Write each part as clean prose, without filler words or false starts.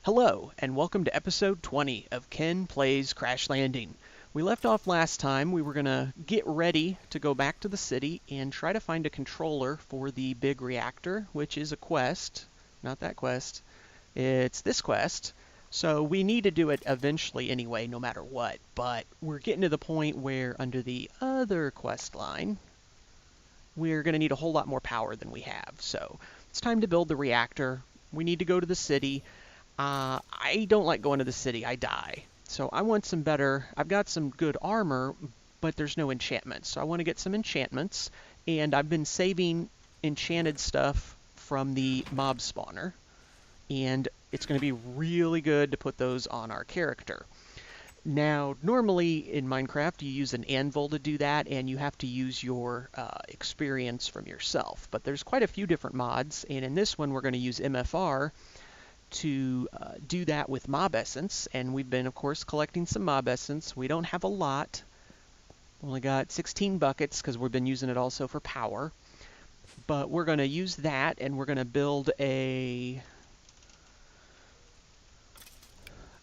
Hello, and welcome to episode 20 of Ken Plays Crash Landing. We left off last time. We were going to get ready to go back to the city and try to find a controller for the big reactor, which is a quest. Not that quest. It's this quest. So we need to do it eventually anyway, no matter what. But we're getting to the point where under the other quest line, we're going to need a whole lot more power than we have. So it's time to build the reactor. We need to go to the city. I don't like going to the city. I die. So I want some better. I've got some good armor, but there's no enchantments. So I want to get some enchantments, and I've been saving enchanted stuff from the mob spawner, and it's going to be really good to put those on our character. Now, normally in Minecraft, you use an anvil to do that, and you have to use your experience from yourself. But there's quite a few different mods, and in this one, we're going to use MFR to do that with mob essence, and we've been, of course, collecting some mob essence. We don't have a lot. Only got 16 buckets because we've been using it also for power. But we're going to use that, and we're going to build a...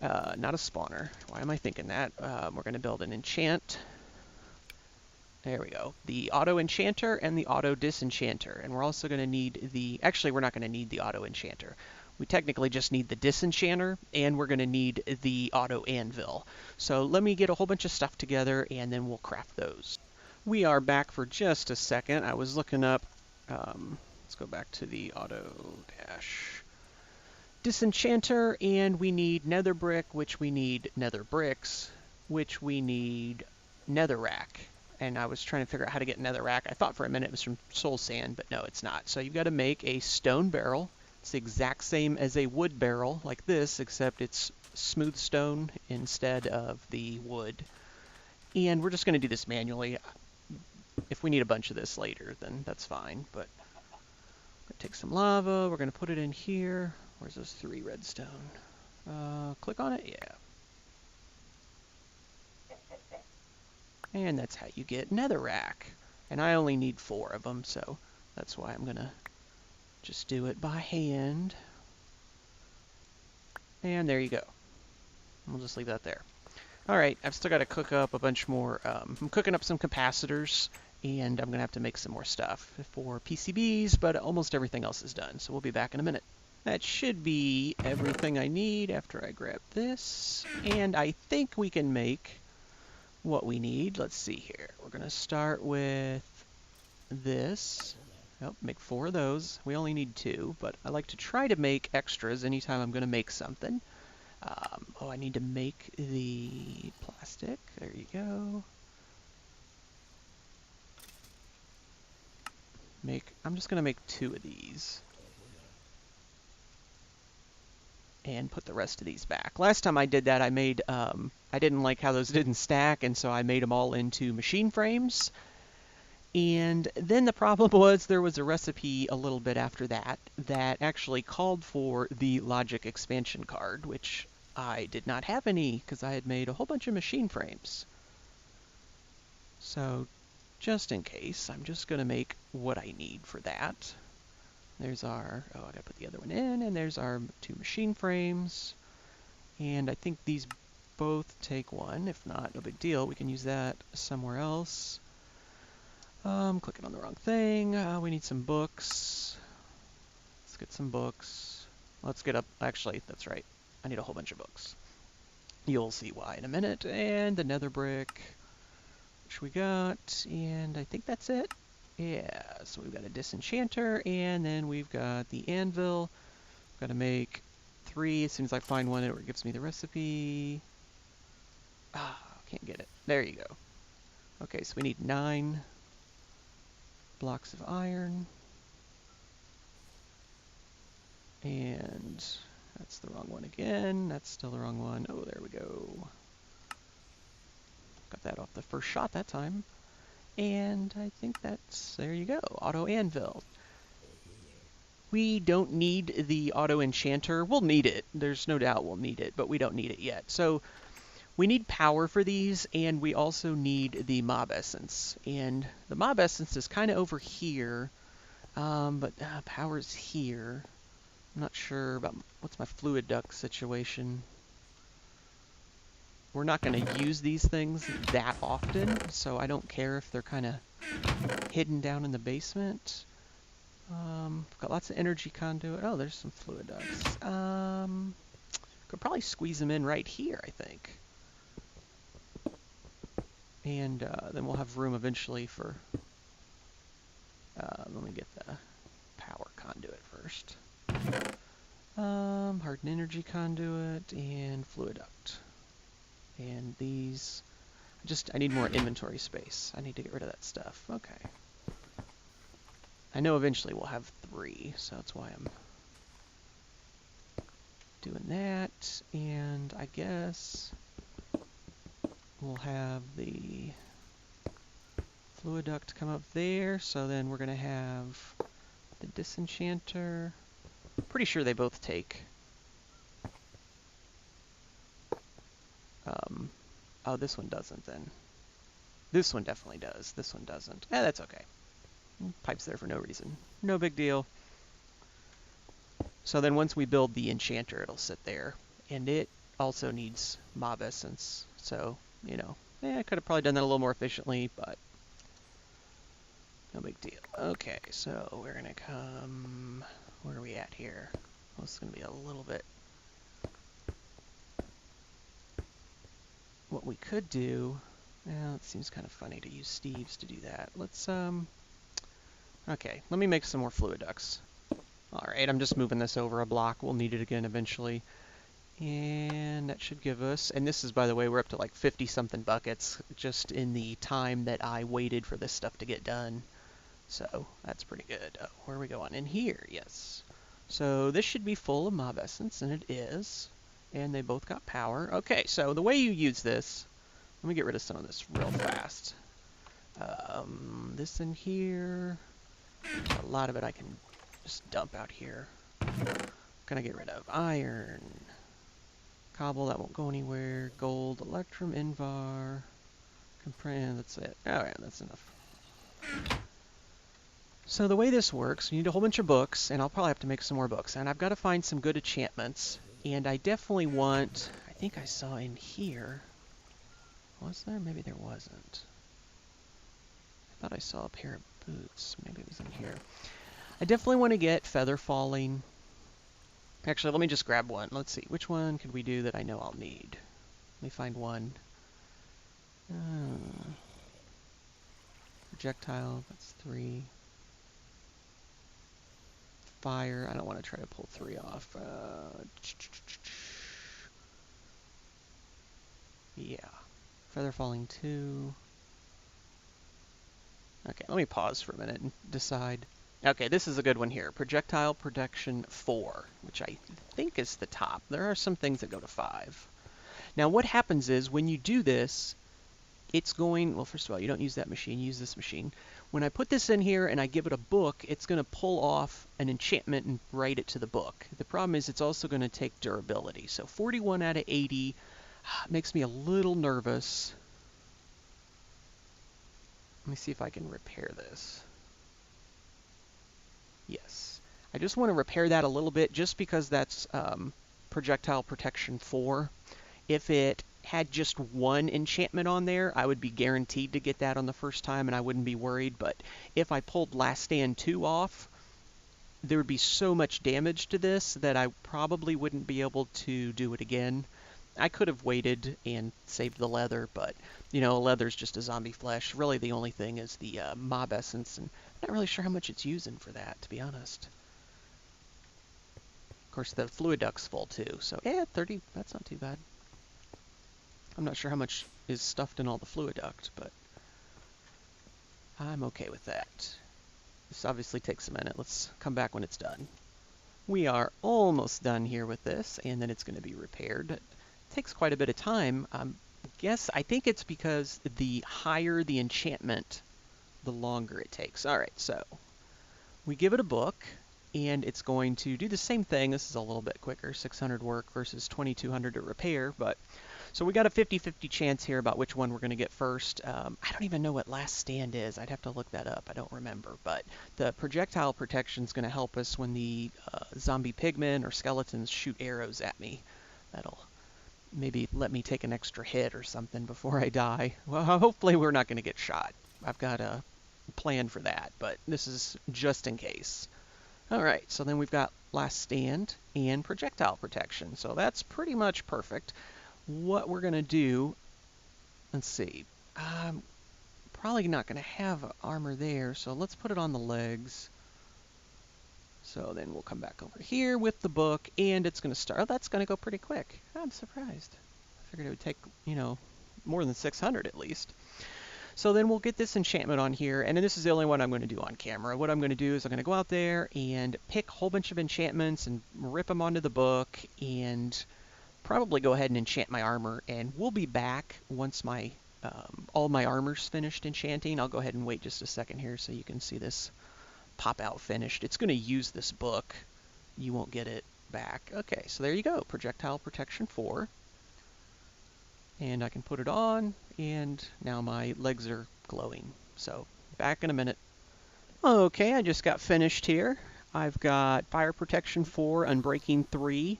not a spawner. Why am I thinking that? We're going to build an enchant. There we go. The auto-enchanter and the auto-disenchanter. And we're also going to need the... Actually, we're not going to need the auto-enchanter. We technically just need the disenchanter, and we're going to need the auto-anvil. So let me get a whole bunch of stuff together, and then we'll craft those. We are back for just a second. I was looking up... let's go back to the auto-disenchanter, and we need nether brick, which we need nether bricks, which we need netherrack. And I was trying to figure out how to get netherrack. I thought for a minute it was from soul sand, but no, it's not. So you've got to make a stone barrel. It's the exact same as a wood barrel, like this, except it's smooth stone instead of the wood. And we're just going to do this manually. If we need a bunch of this later, then that's fine. But we're going to take some lava. We're going to put it in here. Where's those 3 redstone? Click on it. Yeah. And that's how you get netherrack. And I only need 4 of them, so that's why I'm going to just do it by hand. And there you go. We'll just leave that there. Alright, I've still got to cook up a bunch more. I'm cooking up some capacitors, and I'm going to have to make some more stuff for PCBs, but almost everything else is done, so we'll be back in a minute. That should be everything I need after I grab this, and I think we can make what we need. Let's see here. We're going to start with this. Oh, make 4 of those. We only need 2, but I like to try to make extras anytime I'm going to make something. Oh, I need to make the plastic. There you go. I'm just going to make 2 of these. And put the rest of these back. Last time I did that, I didn't like how those didn't stack, and so I made them all into machine frames. And then the problem was there was a recipe a little bit after that that actually called for the logic expansion card, which I did not have any because I had made a whole bunch of machine frames. So just in case, I'm just going to make what I need for that. There's our, oh, I gotta put the other one in, and there's our 2 machine frames. And I think these both take 1. If not, no big deal. We can use that somewhere else. Clicking on the wrong thing. We need some books. Let's get some books. Let's get up, actually, that's right. I need a whole bunch of books. You'll see why in a minute. And the nether brick, which we got, and I think that's it. Yeah, so we've got a disenchanter, and then we've got the anvil. Got to make 3. As soon as I find one, it gives me the recipe. Ah, can't get it. There you go. Okay, so we need 9 blocks of iron. And that's the wrong one again. That's still the wrong one. Oh, there we go. Got that off the first shot that time. And I think that's, there you go, auto-anvil. We don't need the auto-enchanter. We'll need it. There's no doubt we'll need it, but we don't need it yet. So we need power for these, and we also need the mob essence. And the mob essence is kind of over here, but power's here. I'm not sure about what's my fluid duct situation. We're not going to use these things that often, so I don't care if they're kind of hidden down in the basement. Got lots of energy conduit. Oh, there's some fluid ducts. Could probably squeeze them in right here, I think. And then we'll have room eventually for... let me get the power conduit first. Hardened energy conduit and fluid duct. And these... I need more inventory space. I need to get rid of that stuff. Okay. I know eventually we'll have 3, so that's why I'm doing that. And I guess we'll have the fluid duct come up there. So then we're going to have the disenchanter. Pretty sure they both take... oh, this one doesn't then. This one definitely does. This one doesn't. That's okay. Pipe's there for no reason. No big deal. So then once we build the enchanter, it'll sit there. And it also needs mob essence. So, you know, I could have probably done that a little more efficiently, but no big deal. Okay, so we're going to come... Where are we at here? Well, this is going to be a little bit... What we could do... Well, it seems kind of funny to use Steve's to do that. Let's, okay, let me make some more fluid ducts. Alright, I'm just moving this over a block. We'll need it again eventually. And that should give us... And this is, by the way, we're up to like 50-something buckets just in the time that I waited for this stuff to get done. So, that's pretty good. Oh, where are we going? In here, yes. So, this should be full of mob essence, and it is. And they both got power. Okay, so the way you use this... Let me get rid of some of this real fast. This in here. A lot of it I can just dump out here. Gonna get rid of iron. Cobble, that won't go anywhere. Gold, electrum, invar. Comprehend, that's it. Alright, that's enough. So the way this works, you need a whole bunch of books, and I'll probably have to make some more books. And I've got to find some good enchantments. And I definitely want... I think I saw in here... Was there? Maybe there wasn't. I thought I saw a pair of boots. Maybe it was in here. I definitely want to get feather falling. Actually, let me just grab one. Let's see. Which one could we do that I know I'll need? Let me find one. Projectile. That's 3. Fire. I don't want to try to pull 3 off. Yeah. Feather falling 2. Okay, let me pause for a minute and decide. Okay, this is a good one here. Projectile protection 4, which I think is the top. There are some things that go to 5. Now what happens is when you do this, it's going, well, first of all, you don't use that machine, you use this machine. When I put this in here and I give it a book, it's going to pull off an enchantment and write it to the book. The problem is it's also going to take durability. So 41 out of 80 makes me a little nervous. Let me see if I can repair this. Yes. I just want to repair that a little bit just because that's projectile protection 4. If it had just one enchantment on there, I would be guaranteed to get that on the first time and I wouldn't be worried. But if I pulled Last Stand 2 off, there would be so much damage to this that I probably wouldn't be able to do it again. I could have waited and saved the leather, but, you know, leather's just a zombie flesh. Really, the only thing is the mob essence, and I'm not really sure how much it's using for that, to be honest. Of course, the fluid duct's full, too, so, yeah, 30, that's not too bad. I'm not sure how much is stuffed in all the fluid duct, but I'm okay with that. This obviously takes a minute. Let's come back when it's done. We are almost done here with this, and then it's going to be repaired. It takes quite a bit of time. I think it's because the higher the enchantment, the longer it takes. Alright, so we give it a book, and it's going to do the same thing. This is a little bit quicker, 600 work versus 2200 to repair, but So we got a 50-50 chance here about which one we're going to get first. I don't even know what last stand is. I'd have to look that up. I don't remember. But the projectile protection is going to help us when the zombie pigmen or skeletons shoot arrows at me. That'll maybe let me take an extra hit or something before I die. Well, hopefully we're not going to get shot. I've got a plan for that, but this is just in case. All right, so then we've got last stand and projectile protection. So that's pretty much perfect. What we're going to do, let's see, probably not going to have armor there, so let's put it on the legs. So then we'll come back over here with the book, and it's going to start. Oh, that's going to go pretty quick. I'm surprised. I figured it would take, more than 600 at least. So then we'll get this enchantment on here, and this is the only one I'm going to do on camera. What I'm going to do is I'm going to go out there and pick a whole bunch of enchantments and rip them onto the book, and probably go ahead and enchant my armor, and we'll be back once my all my armor's finished enchanting. I'll go ahead and wait just a second here so you can see this pop out finished. It's going to use this book. You won't get it back. Okay, so there you go, projectile protection 4. And I can put it on, and now my legs are glowing. So back in a minute. Okay, I just got finished here. I've got fire protection 4, unbreaking 3,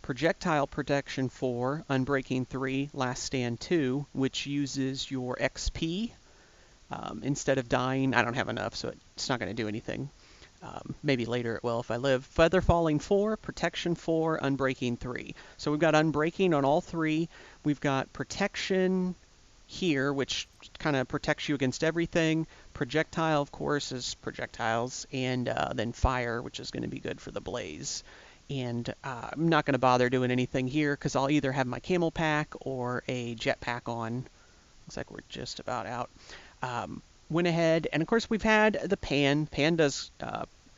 projectile protection 4, unbreaking 3, last stand 2, which uses your XP. Instead of dying, I don't have enough, so it's not going to do anything. Maybe later it will if I live. Feather falling 4, protection 4, unbreaking 3. So we've got unbreaking on all 3. We've got protection here, which kind of protects you against everything. Projectile, of course, is projectiles. And then fire, which is going to be good for the blaze. And I'm not going to bother doing anything here because I'll either have my camel pack or a jetpack on. Looks like we're just about out. Went ahead, and of course we've had the pan. Pan does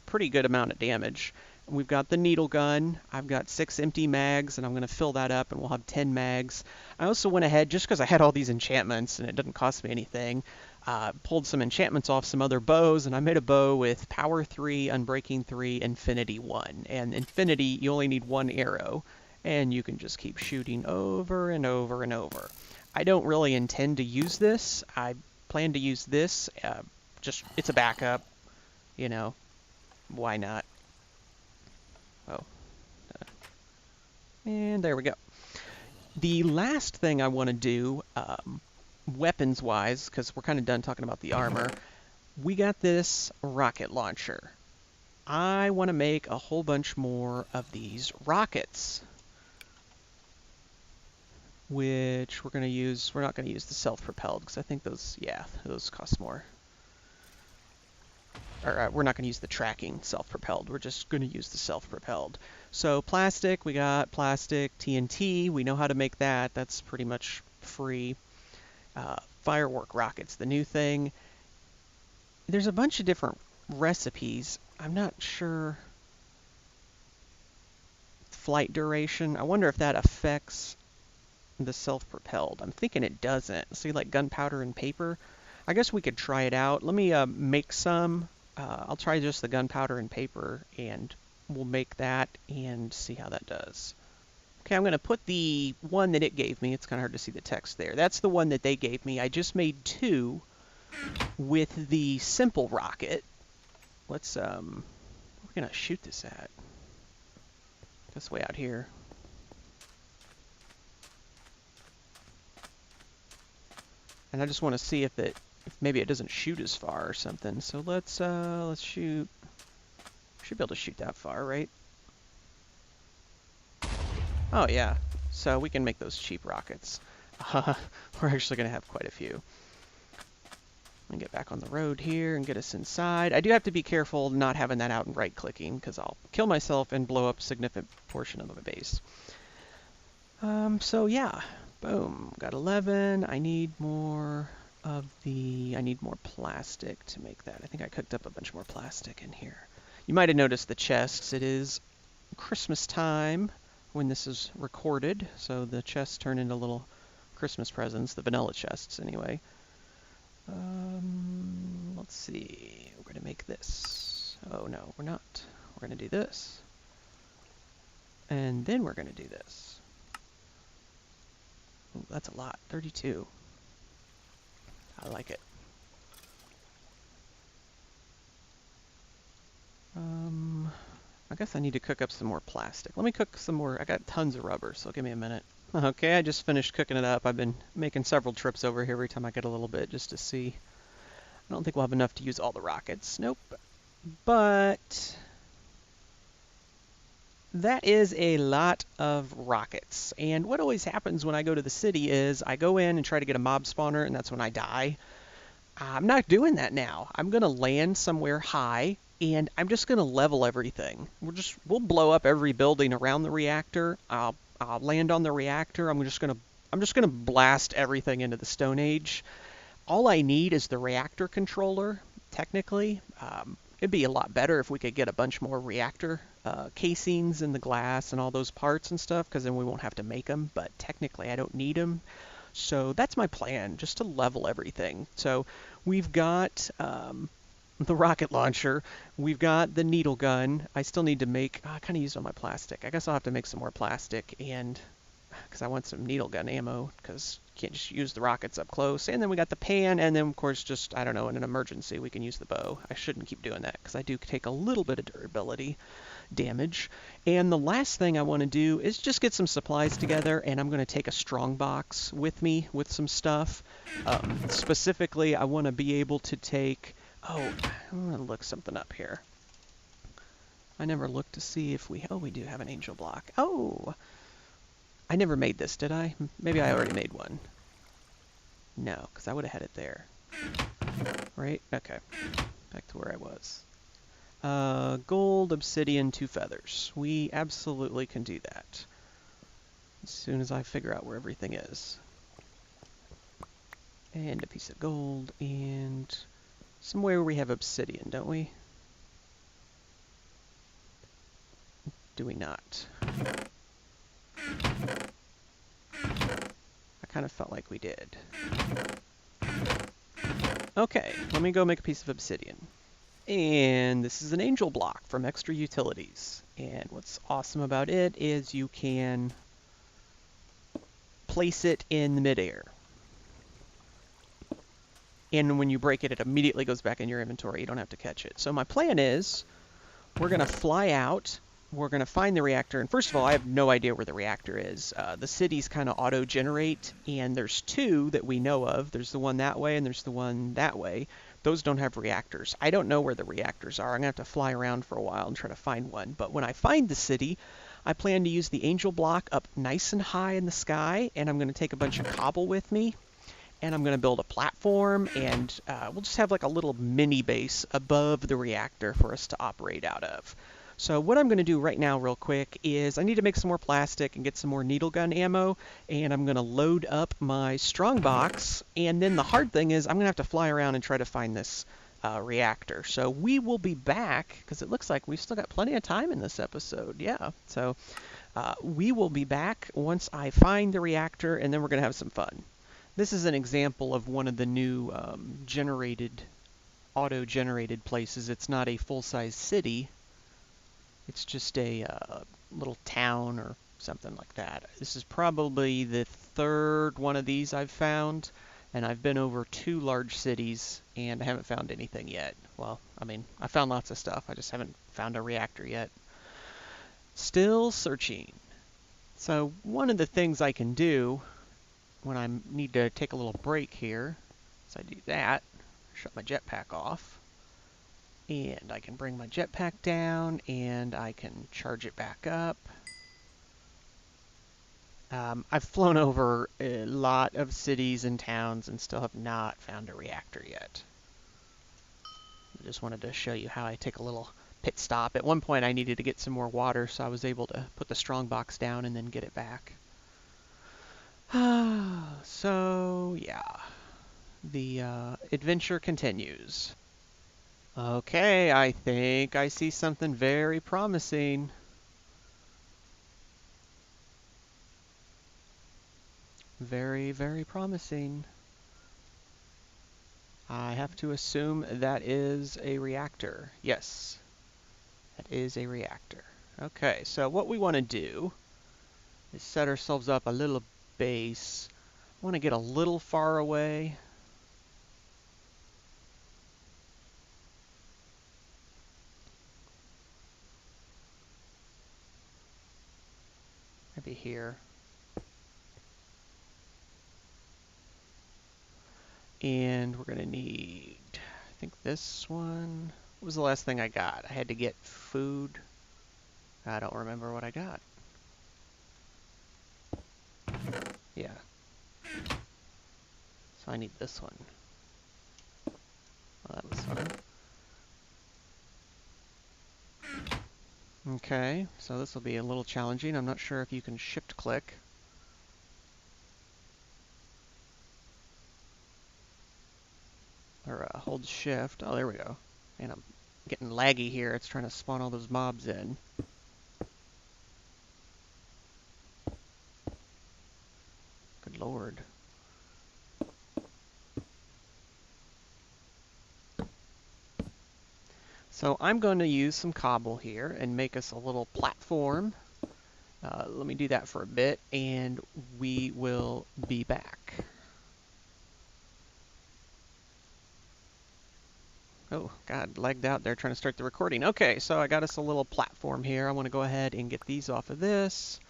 pretty good amount of damage. We've got the needle gun. I've got 6 empty mags, and I'm going to fill that up, and we'll have 10 mags. I also went ahead, just because I had all these enchantments, and it doesn't cost me anything, pulled some enchantments off some other bows, and I made a bow with power 3, unbreaking 3, infinity 1. And infinity, you only need 1 arrow, and you can just keep shooting over and over and over. I don't really intend to use this. I plan to use this. Just it's a backup, why not? Oh, and there we go. The last thing I want to do, weapons wise, because we're kind of done talking about the armor, we got this rocket launcher. I want to make a whole bunch more of these rockets, which we're going to use. We're not going to use the self-propelled because I think those cost more. Or we're not going to use the tracking self-propelled. We're just going to use the self-propelled. So plastic, we got plastic, TNT. We know how to make that. That's pretty much free. Firework rockets, the new thing. There's a bunch of different recipes. I'm not sure. Flight duration. I wonder if that affects the self-propelled. I'm thinking it doesn't. See, like gunpowder and paper. I guess we could try it out. Let me make some. I'll try just the gunpowder and paper, and we'll make that and see how that does. Okay, I'm going to put the one that it gave me. It's kind of hard to see the text there. That's the one that they gave me. I just made 2 with the simple rocket. Let's, where are we going to shoot this at? This way out here. And I just want to see if maybe it doesn't shoot as far or something. So let's shoot. Should be able to shoot that far, right? Oh yeah. So we can make those cheap rockets. We're actually going to have quite a few. Let me get back on the road here and get us inside. I do have to be careful not having that out and right-clicking because I'll kill myself and blow up a significant portion of the base. So yeah. Boom. Got 11. I need more plastic to make that. I think I cooked up a bunch more plastic in here. You might have noticed the chests. It is Christmas time when this is recorded, so the chests turn into little Christmas presents, the vanilla chests anyway. Let's see. We're going to make this. Oh no, we're not. We're going to do this. And then we're going to do this. Ooh, that's a lot. 32. I like it. I guess I need to cook up some more plastic. Let me cook some more. I got tons of rubber, so give me a minute. Okay, I just finished cooking it up. I've been making several trips over here every time I get a little bit just to see. I don't think we'll have enough to use all the rockets. Nope. But that is a lot of rockets. And what always happens when I go to the city is I go in and try to get a mob spawner, and that's when I die. I'm not doing that now. I'm going to land somewhere high, and I'm just going to level everything. We'll blow up every building around the reactor. I'll land on the reactor. I'm just going to blast everything into the Stone Age. All I need is the reactor controller, technically. It'd be a lot better if we could get a bunch more reactor casings in the glass and all those parts and stuff, because then we won't have to make them, but technically I don't need them. So that's my plan, just to level everything. So we've got the rocket launcher, we've got the needle gun. I still need to make, I kind of used all my plastic. I guess I'll have to make some more plastic, and because I want some needle gun ammo, because you can't just use the rockets up close. And then we got the pan, and then of course just, I don't know, in an emergency we can use the bow. I shouldn't keep doing that, because I do take a little bit of durability damage. And the last thing I want to do is just get some supplies together, and I'm going to take a strong box with me with some stuff. Specifically, I want to be able to take, I'm going to look something up here. I never looked to see if we do have an angel block. Oh, I never made this, did I? Maybe I already made one. No, because I would have had it there. Right? Okay. Back to where I was. Gold, obsidian, 2 feathers. We absolutely can do that. As soon as I figure out where everything is. And a piece of gold, and somewhere where we have obsidian, don't we? Do we not? I kind of felt like we did. Okay, let me go make a piece of obsidian. And this is an angel block from Extra Utilities. And what's awesome about it is you can place it in the midair. And when you break it, it immediately goes back in your inventory. You don't have to catch it. So my plan is, we're going to fly out. We're going to find the reactor. And first of all, I have no idea where the reactor is. The cities kind of auto-generate, and there's 2 that we know of. There's the one that way, and there's the one that way. Those don't have reactors. I don't know where the reactors are. I'm going to have to fly around for a while and try to find one. But when I find the city, I plan to use the angel block up nice and high in the sky, and I'm going to take a bunch of cobble with me. And I'm going to build a platform, and we'll just have like a little mini base above the reactor for us to operate out of. So what I'm going to do right now real quick is I need to make some more plastic and get some more needle gun ammo, and I'm going to load up my strong box, and then the hard thing is I'm going to have to fly around and try to find this reactor. So we will be back, because it looks like we've still got plenty of time in this episode. Yeah, so we will be back once I find the reactor, and then we're going to have some fun. This is an example of one of the new auto-generated places. It's not a full-size city. It's just a little town or something like that. This is probably the 3rd one of these I've found, and I've been over 2 large cities, and I haven't found anything yet. Well, I mean, I found lots of stuff. I just haven't found a reactor yet. Still searching. So one of the things I can do when I need to take a little break here, so I do that, shut my jetpack off. And I can bring my jetpack down, and I can charge it back up. I've flown over a lot of cities and towns and still have not found a reactor yet. I just wanted to show you how I take a little pit stop. At one point I needed to get some more water, so I was able to put the strong box down and then get it back. So, yeah. The adventure continues. Okay, I think I see something very promising. Very, very promising. I have to assume that is a reactor. Yes, that is a reactor. Okay, so what we want to do is set ourselves up a little base want to get a little far away. Maybe here. And we're going to need, I think this one. What was the last thing I got? I had to get food. I don't remember what I got. Yeah. So I need this one. Well, that was fun. Okay, so this will be a little challenging. I'm not sure if you can shift click. Or hold shift. Oh, there we go. And I'm getting laggy here. It's trying to spawn all those mobs in. Good lord. So I'm going to use some cobble here and make us a little platform. Let me do that for a bit, and we will be back. Oh, God, lagged out there trying to start the recording. Okay, so I got us a little platform here. I want to go ahead and get these off of this.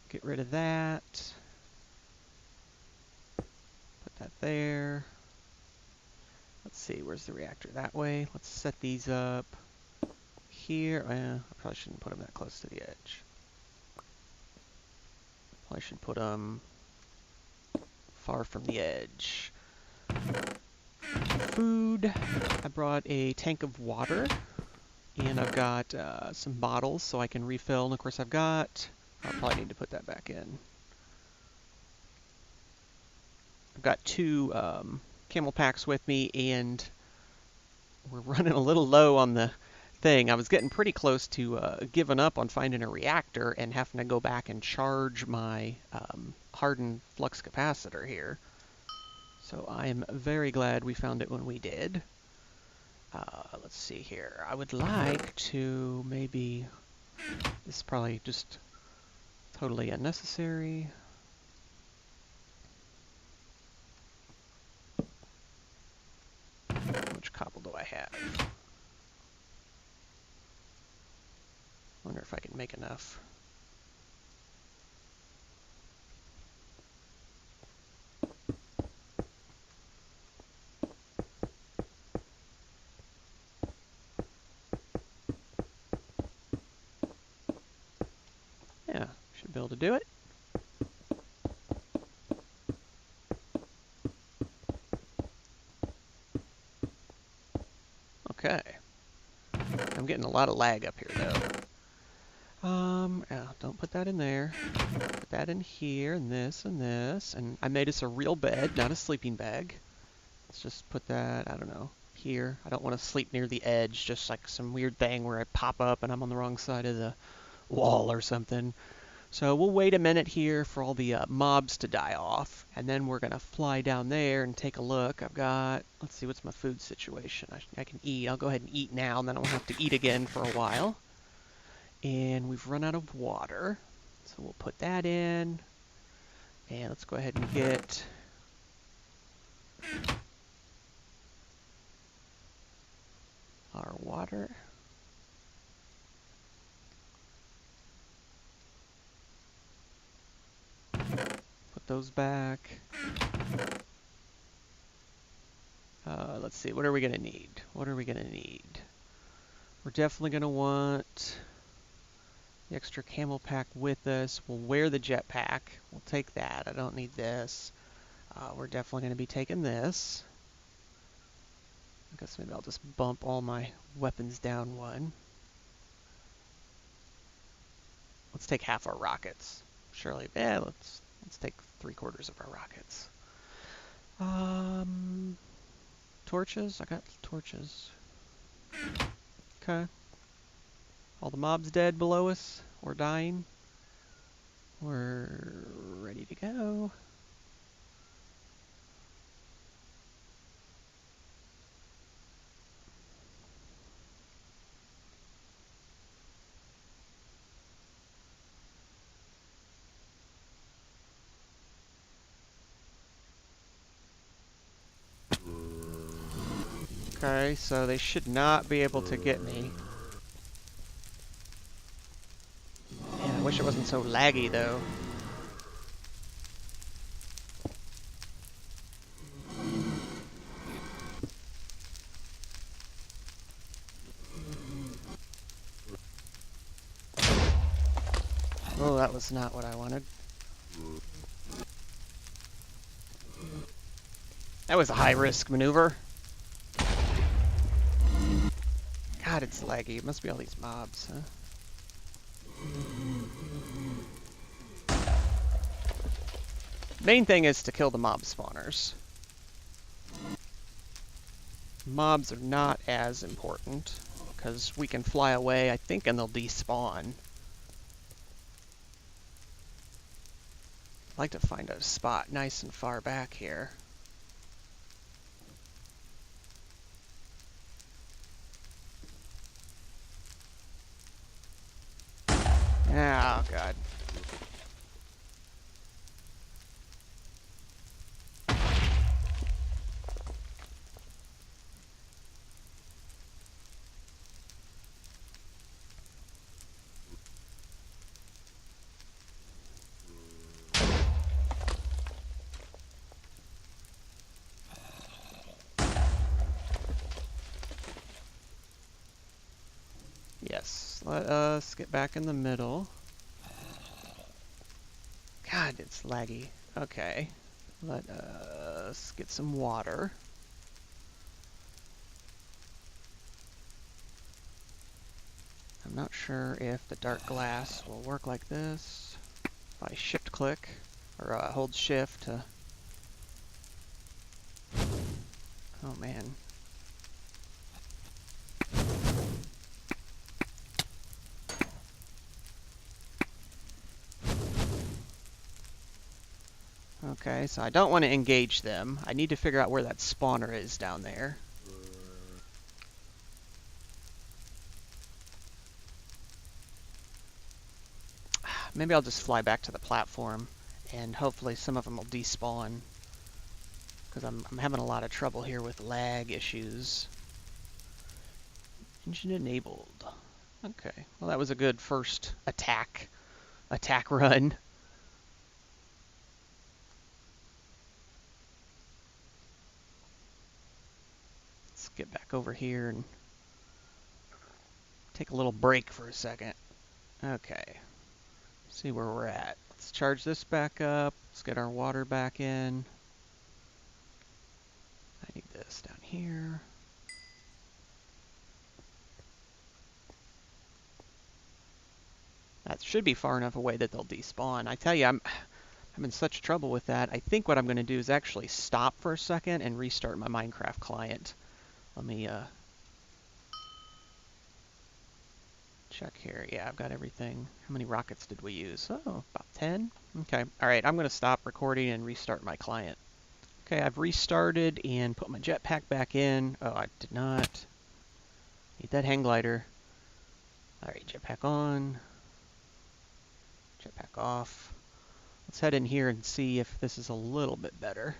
Get rid of that. Put that there. Let's see, where's the reactor? That way. Let's set these up here. I probably shouldn't put them that close to the edge. Probably should put them far from the edge. Food. I brought a tank of water, and I've got some bottles so I can refill. And of course I'll probably need to put that back in. I've got two camel packs with me, and we're running a little low on the thing. I was getting pretty close to giving up on finding a reactor and having to go back and charge my hardened flux capacitor here. So I am very glad we found it when we did. Let's see here. I would like to maybe... This is probably just totally unnecessary. How much cobble do I have? Wonder if I can make enough. Yeah, should be able to do it. Okay. I'm getting a lot of lag up here, though. Yeah, don't put that in there. Put that in here, and this, and this. And I made us a real bed, not a sleeping bag. Let's just put that, I don't know, here. I don't want to sleep near the edge, just like some weird thing where I pop up and I'm on the wrong side of the wall or something. So we'll wait a minute here for all the mobs to die off, and then we're going to fly down there and take a look. I've got, let's see, what's my food situation? I can eat. I'll go ahead and eat now, and then I won't have to eat again for a while. And we've run out of water, so we'll put that in. And let's go ahead and get our water. Put those back. Let's see, what are we going to need? What are we going to need? We're definitely going to want the extra camel pack with us. We'll wear the jetpack. We'll take that. I don't need this. We're definitely going to be taking this. I guess maybe I'll just bump all my weapons down one. Let's take half our rockets. Surely, yeah, let's take 3/4 of our rockets. Torches? I got torches. Okay. All the mobs dead below us or dying. We're ready to go. Okay, so they should not be able to get me. Man, I wish it wasn't so laggy, though. Oh, that was not what I wanted. That was a high-risk maneuver. God, it's laggy. It must be all these mobs, huh? Main thing is to kill the mob spawners. Mobs are not as important, because we can fly away, I think, and they'll despawn. I'd like to find a spot nice and far back here. Oh, God. Yes, let us get back in the middle. God, it's laggy. Okay, let us get some water. I'm not sure if the dark glass will work like this. If I shift click, or hold shift to... Oh man. Okay, so I don't want to engage them. I need to figure out where that spawner is down there. Maybe I'll just fly back to the platform, and hopefully some of them will despawn. Because I'm having a lot of trouble here with lag issues. Engine enabled. Okay, well that was a good first attack run. Let's get back over here and take a little break for a second. Okay, see where we're at. Let's charge this back up. Let's get our water back in. I need this down here. That should be far enough away that they'll despawn. I tell you, I'm in such trouble with that. I think what I'm going to do is actually stop for a second and restart my Minecraft client. Let me check here. Yeah, I've got everything. How many rockets did we use? Oh, about 10. Okay. All right, I'm going to stop recording and restart my client. Okay, I've restarted and put my jetpack back in. Oh, I did not. Need that hang glider. All right, jetpack on. Jetpack off. Let's head in here and see if this is a little bit better.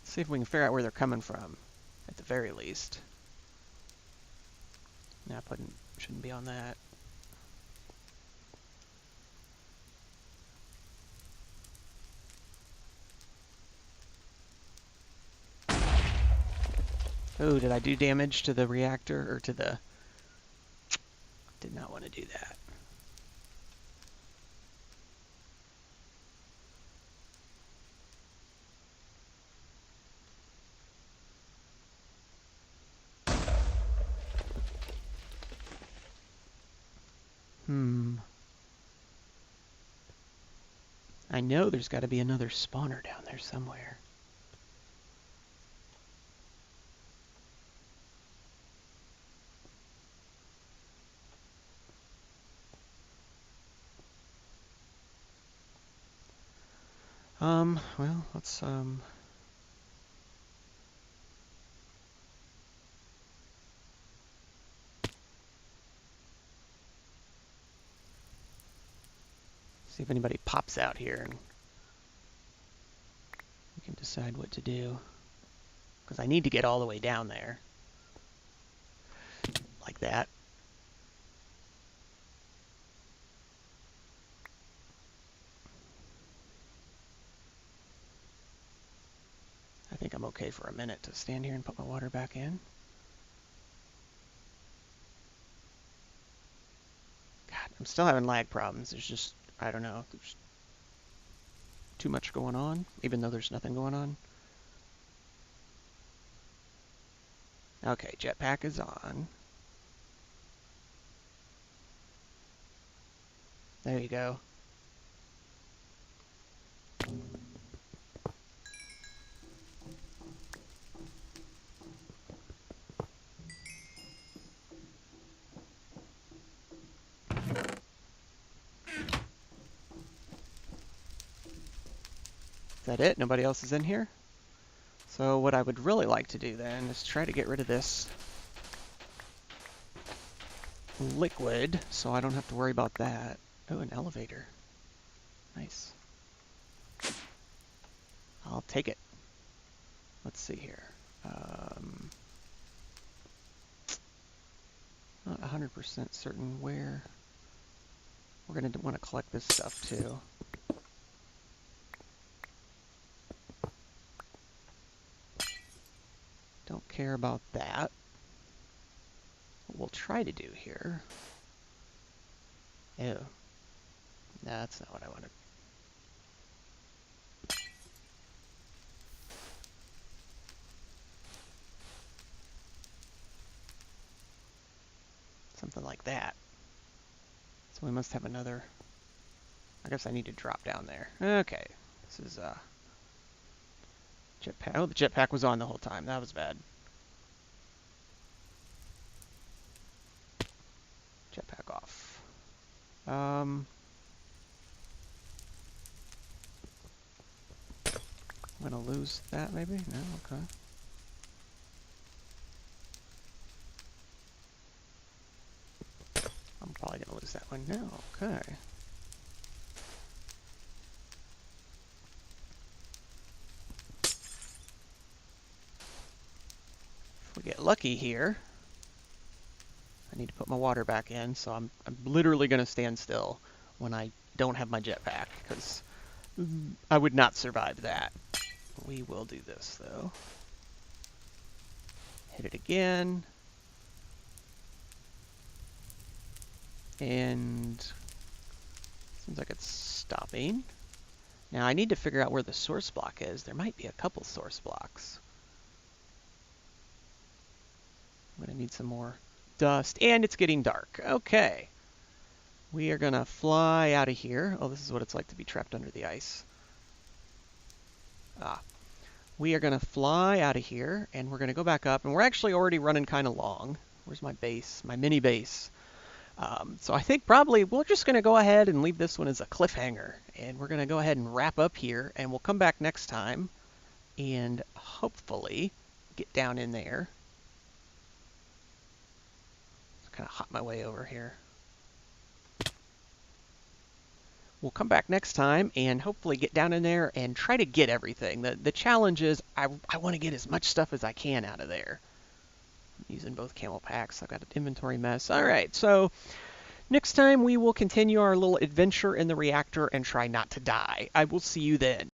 See if we can figure out where they're coming from, at the very least. Nah, shouldn't be on that. Oh, did I do damage to the reactor, or to the... Did not want to do that. I know there's got to be another spawner down there somewhere. Well, let's, See if anybody pops out here and we can decide what to do. Because I need to get all the way down there. Like that. I think I'm okay for a minute to stand here and put my water back in. God, I'm still having lag problems. There's just, I don't know, there's too much going on, even though there's nothing going on. Okay, jetpack is on. There you go. Is that it? Nobody else is in here? So what I would really like to do then is try to get rid of this liquid so I don't have to worry about that. Oh, an elevator. Nice. I'll take it. Let's see here. Not 100% certain where. We're going to want to collect this stuff too. Don't care about that. What we'll try to do here. Ew. No, that's not what I wanted. Something like that. So we must have another. I guess I need to drop down there. Okay. This is jetpack. Oh, the jetpack was on the whole time. That was bad. Jetpack off. I'm gonna lose that maybe? No, okay. I'm probably gonna lose that one. No, okay. If we get lucky here, I need to put my water back in, so I'm literally gonna stand still when I don't have my jetpack, because I would not survive that. We will do this though. Hit it again. And seems like it's stopping. Now I need to figure out where the source block is. There might be a couple source blocks. I'm gonna need some more dust, and it's getting dark. Okay. We are gonna fly out of here. Oh, this is what it's like to be trapped under the ice. We are gonna fly out of here, and we're gonna go back up, and we're actually already running kind of long. Where's my base? My mini base. So I think probably we're just going to go ahead and leave this one as a cliffhanger. And we're going to go ahead and wrap up here. And we'll come back next time and hopefully get down in there. Just kind of hop my way over here. We'll come back next time and hopefully get down in there and try to get everything. The challenge is I want to get as much stuff as I can out of there. I'm using both camel packs. I've got an inventory mess. All right, so next time we will continue our little adventure in the reactor and try not to die. I will see you then.